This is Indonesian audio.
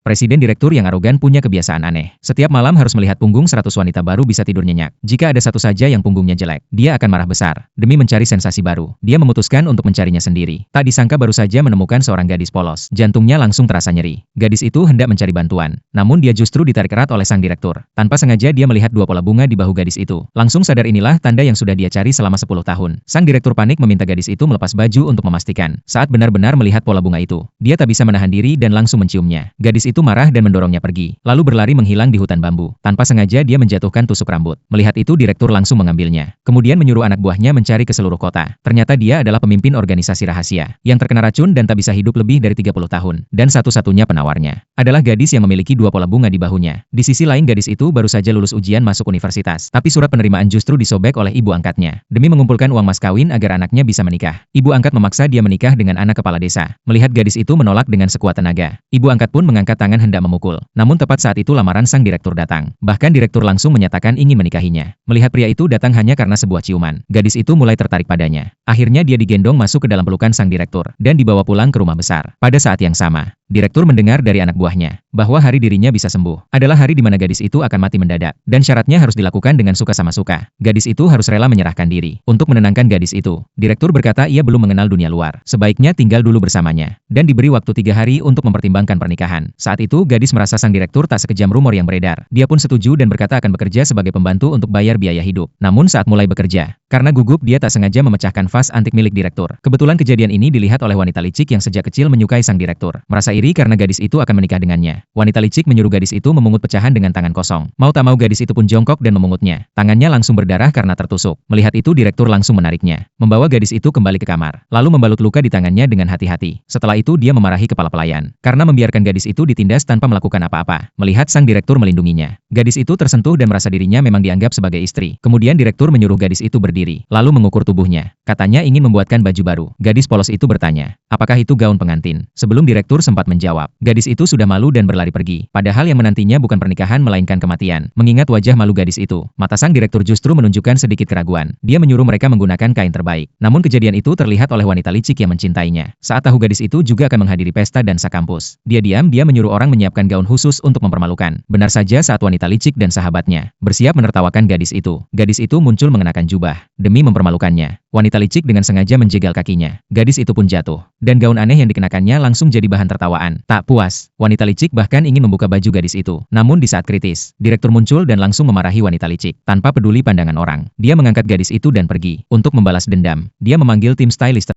Presiden direktur yang arogan punya kebiasaan aneh. Setiap malam harus melihat punggung 100 wanita baru bisa tidur nyenyak. Jika ada satu saja yang punggungnya jelek, dia akan marah besar. Demi mencari sensasi baru, dia memutuskan untuk mencarinya sendiri. Tak disangka baru saja menemukan seorang gadis polos. Jantungnya langsung terasa nyeri. Gadis itu hendak mencari bantuan. Namun dia justru ditarik erat oleh sang direktur. Tanpa sengaja dia melihat dua pola bunga di bahu gadis itu. Langsung sadar inilah tanda yang sudah dia cari selama 10 tahun. Sang direktur panik meminta gadis itu melepas baju untuk memastikan. Saat benar-benar melihat pola bunga itu, dia tak bisa menahan diri dan langsung menciumnya. Gadis itu marah dan mendorongnya pergi, lalu berlari menghilang di hutan bambu. Tanpa sengaja dia menjatuhkan tusuk rambut. Melihat itu direktur langsung mengambilnya. Kemudian menyuruh anak buahnya mencari ke seluruh kota. Ternyata dia adalah pemimpin organisasi rahasia, yang terkena racun dan tak bisa hidup lebih dari 30 tahun. Dan satu-satunya penawarnya adalah gadis yang memiliki dua pola bunga di bahunya. Di sisi lain gadis itu baru saja lulus ujian masuk universitas. Tapi surat penerimaan justru disobek oleh ibu angkatnya. Demi mengumpulkan uang mas kawin agar anaknya bisa menikah. Ibu angkat memaksa dia menikah dengan anak kepala desa. Melihat gadis itu menolak dengan sekuat tenaga, ibu angkat pun mengangkat tangan hendak memukul. Namun tepat saat itu lamaran sang direktur datang. Bahkan direktur langsung menyatakan ingin menikahinya. Melihat pria itu datang hanya karena sebuah ciuman, gadis itu mulai tertarik padanya. Akhirnya dia digendong masuk ke dalam pelukan sang direktur dan dibawa pulang ke rumah besar. Pada saat yang sama, direktur mendengar dari anak buahnya bahwa hari dirinya bisa sembuh adalah hari di mana gadis itu akan mati mendadak, dan syaratnya harus dilakukan dengan suka sama suka. Gadis itu harus rela menyerahkan diri. Untuk menenangkan gadis itu, direktur berkata ia belum mengenal dunia luar. Sebaiknya tinggal dulu bersamanya, dan diberi waktu 3 hari untuk mempertimbangkan pernikahan. Saat itu gadis merasa sang direktur tak sekejam rumor yang beredar. Dia pun setuju dan berkata akan bekerja sebagai pembantu untuk bayar biaya hidup. Namun saat mulai bekerja, karena gugup dia tak sengaja memecahkan vas antik milik direktur. Kebetulan kejadian ini dilihat oleh wanita licik yang sejak kecil menyukai sang direktur. Merasa iri karena gadis itu akan menikah dengannya. Wanita licik menyuruh gadis itu memungut pecahan dengan tangan kosong. Mau tak mau gadis itu pun jongkok dan memungutnya. Tangannya langsung berdarah karena tertusuk. Melihat itu direktur langsung menariknya, membawa gadis itu kembali ke kamar, lalu membalut luka di tangannya dengan hati-hati. Setelah itu dia memarahi kepala pelayan karena membiarkan gadis itu ditindas tanpa melakukan apa-apa. Melihat sang direktur melindunginya, gadis itu tersentuh dan merasa dirinya memang dianggap sebagai istri. Kemudian direktur menyuruh gadis itu berdiri, lalu mengukur tubuhnya. Katanya ingin membuatkan baju baru. Gadis polos itu bertanya, apakah itu gaun pengantin? Sebelum direktur sempat menjawab, gadis itu sudah malu dan berlari pergi. Padahal yang menantinya bukan pernikahan melainkan kematian. Mengingat wajah malu gadis itu, mata sang direktur justru menunjukkan sedikit keraguan. Dia menyuruh mereka menggunakan kain terbaik. Namun kejadian itu terlihat oleh wanita licik yang mencintainya. Saat tahu gadis itu juga akan menghadiri pesta dansa kampus, dia menyuruh orang menyiapkan gaun khusus untuk mempermalukan. Benar saja saat wanita licik dan sahabatnya bersiap menertawakan gadis itu muncul mengenakan jubah demi mempermalukannya. Wanita licik dengan sengaja menjegal kakinya. Gadis itu pun jatuh, dan gaun aneh yang dikenakannya langsung jadi bahan tertawaan. Tak puas, wanita licik bahkan ingin membuka baju gadis itu. Namun di saat kritis, direktur muncul dan langsung memarahi wanita licik. Tanpa peduli pandangan orang, dia mengangkat gadis itu dan pergi. Untuk membalas dendam, dia memanggil tim stylist